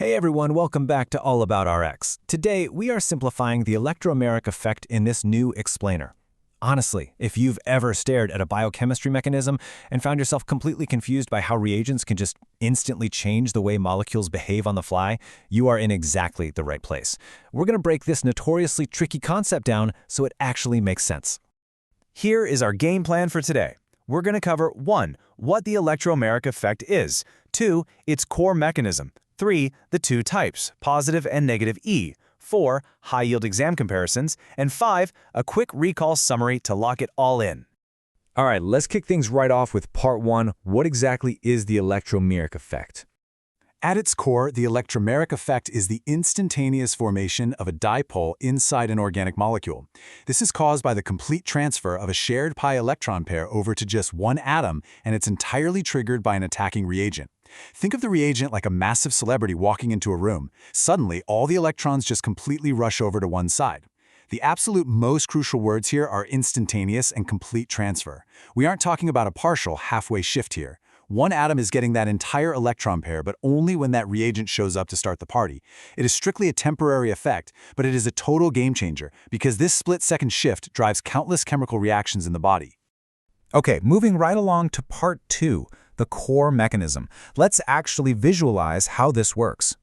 Hey everyone, welcome back to AllAboutRx. Today, we are simplifying the electromeric effect in this new explainer. Honestly, if you've ever stared at a biochemistry mechanism and found yourself completely confused by how reagents can just instantly change the way molecules behave on the fly, you are in exactly the right place. We're going to break this notoriously tricky concept down so it actually makes sense. Here is our game plan for today. We're going to cover 1. What the electromeric effect is, 2. Its core mechanism, 3. The two types, positive and negative E, 4. High-yield exam comparisons, and 5. A quick recall summary to lock it all in. All right, let's kick things right off with part 1. What exactly is the electromeric effect? At its core, the electromeric effect is the instantaneous formation of a dipole inside an organic molecule. This is caused by the complete transfer of a shared pi electron pair over to just one atom, and it's entirely triggered by an attacking reagent. Think of the reagent like a massive celebrity walking into a room. Suddenly, all the electrons just completely rush over to one side. The absolute most crucial words here are instantaneous and complete transfer. We aren't talking about a partial, halfway shift here. One atom is getting that entire electron pair, but only when that reagent shows up to start the party. It is strictly a temporary effect, but it is a total game changer because this split-second shift drives countless chemical reactions in the body. Okay, moving right along to part 2, the core mechanism. Let's actually visualize how this works.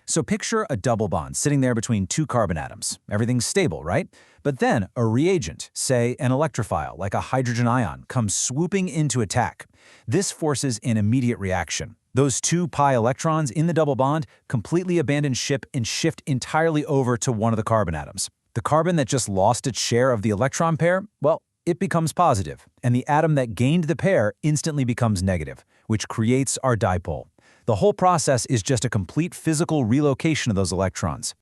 So picture a double bond sitting there between two carbon atoms. Everything's stable, right? But then a reagent, say an electrophile like a hydrogen ion, comes swooping in to attack. This forces an immediate reaction. Those two pi electrons in the double bond completely abandon ship and shift entirely over to one of the carbon atoms. The carbon that just lost its share of the electron pair, well, it becomes positive, and the atom that gained the pair instantly becomes negative, which creates our dipole. The whole process is just a complete physical relocation of those electrons.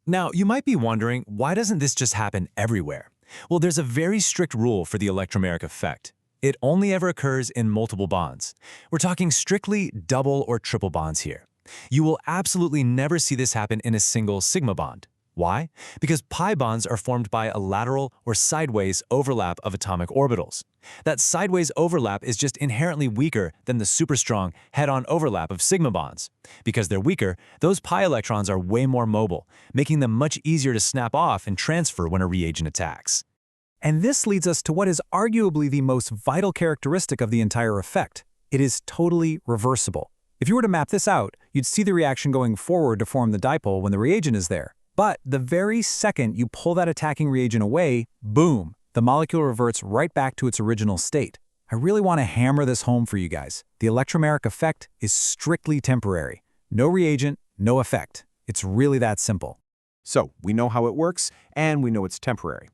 Now, you might be wondering, why doesn't this just happen everywhere? Well, there's a very strict rule for the electromeric effect. It only ever occurs in multiple bonds. We're talking strictly double or triple bonds here. You will absolutely never see this happen in a single sigma bond. Why? Because pi bonds are formed by a lateral or sideways overlap of atomic orbitals. That sideways overlap is just inherently weaker than the super strong head-on overlap of sigma bonds. Because they're weaker, those pi electrons are way more mobile, making them much easier to snap off and transfer when a reagent attacks. And this leads us to what is arguably the most vital characteristic of the entire effect. It is totally reversible. If you were to map this out, you'd see the reaction going forward to form the dipole when the reagent is there. But the very second you pull that attacking reagent away, boom, the molecule reverts right back to its original state. I really want to hammer this home for you guys. The electromeric effect is strictly temporary. No reagent, no effect. It's really that simple. So, we know how it works, and we know it's temporary.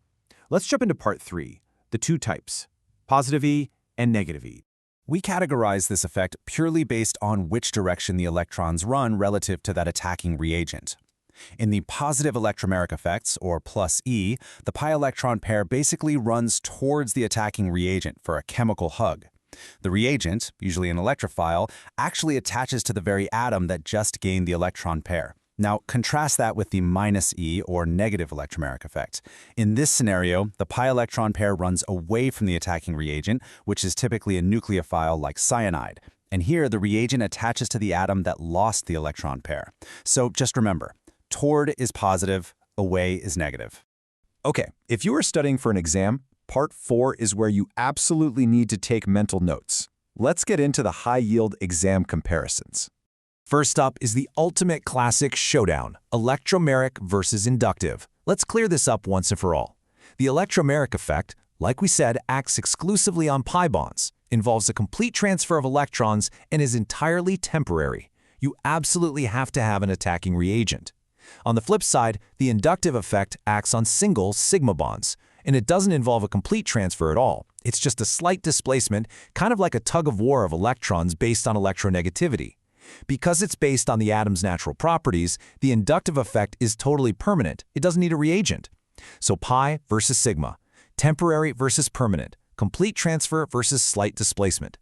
Let's jump into part 3, the two types, positive E and negative E. We categorize this effect purely based on which direction the electrons run relative to that attacking reagent. In the positive electromeric effects, or plus E, the pi electron pair basically runs towards the attacking reagent for a chemical hug. The reagent, usually an electrophile, actually attaches to the very atom that just gained the electron pair. Now, contrast that with the minus E, or negative electromeric effect. In this scenario, the pi electron pair runs away from the attacking reagent, which is typically a nucleophile like cyanide. And here, the reagent attaches to the atom that lost the electron pair. So just remember, toward is positive, away is negative. Okay, if you are studying for an exam, part 4 is where you absolutely need to take mental notes. Let's get into the high-yield exam comparisons. First up is the ultimate classic showdown, electromeric versus inductive. Let's clear this up once and for all. The electromeric effect, like we said, acts exclusively on pi bonds, involves a complete transfer of electrons, and is entirely temporary. You absolutely have to have an attacking reagent. On the flip side, the inductive effect acts on single sigma bonds, and it doesn't involve a complete transfer at all. It's just a slight displacement, kind of like a tug-of-war of electrons based on electronegativity. Because it's based on the atom's natural properties, the inductive effect is totally permanent. It doesn't need a reagent. So pi versus sigma, temporary versus permanent, complete transfer versus slight displacement.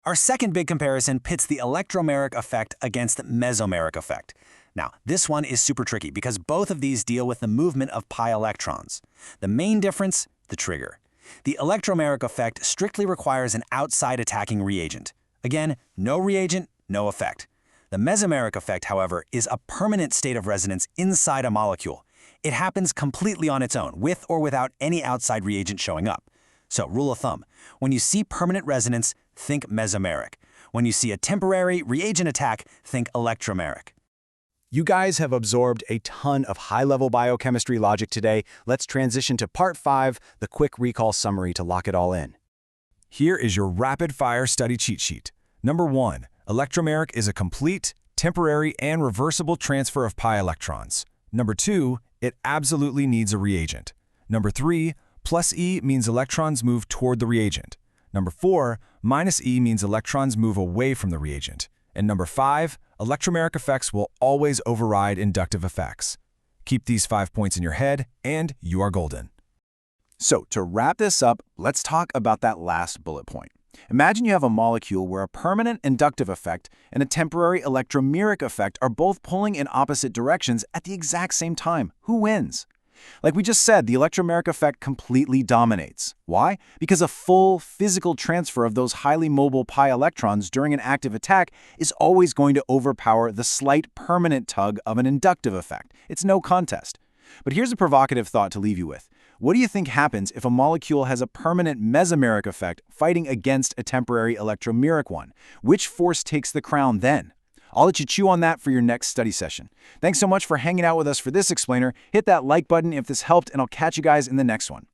Our second big comparison pits the electromeric effect against the mesomeric effect. Now, this one is super tricky because both of these deal with the movement of pi electrons. The main difference, the trigger. The electromeric effect strictly requires an outside attacking reagent. Again, no reagent, no effect. The mesomeric effect, however, is a permanent state of resonance inside a molecule. It happens completely on its own, with or without any outside reagent showing up. So, rule of thumb, when you see permanent resonance, think mesomeric. When you see a temporary reagent attack, think electromeric. You guys have absorbed a ton of high-level biochemistry logic today. Let's transition to Part 5, the quick recall summary to lock it all in. Here is your rapid-fire study cheat sheet. Number 1. Electromeric is a complete, temporary, and reversible transfer of pi electrons. Number 2. It absolutely needs a reagent. Number 3. Plus E means electrons move toward the reagent. Number 4. Minus E means electrons move away from the reagent. And number 5. Electromeric effects will always override inductive effects. Keep these 5 points in your head, and you are golden. So, to wrap this up, let's talk about that last bullet point. Imagine you have a molecule where a permanent inductive effect and a temporary electromeric effect are both pulling in opposite directions at the exact same time. Who wins? Like we just said, the electromeric effect completely dominates. Why? Because a full physical transfer of those highly mobile pi electrons during an active attack is always going to overpower the slight permanent tug of an inductive effect. It's no contest. But here's a provocative thought to leave you with. What do you think happens if a molecule has a permanent mesomeric effect fighting against a temporary electromeric one? Which force takes the crown then? I'll let you chew on that for your next study session. Thanks so much for hanging out with us for this explainer. Hit that like button if this helped, and I'll catch you guys in the next one.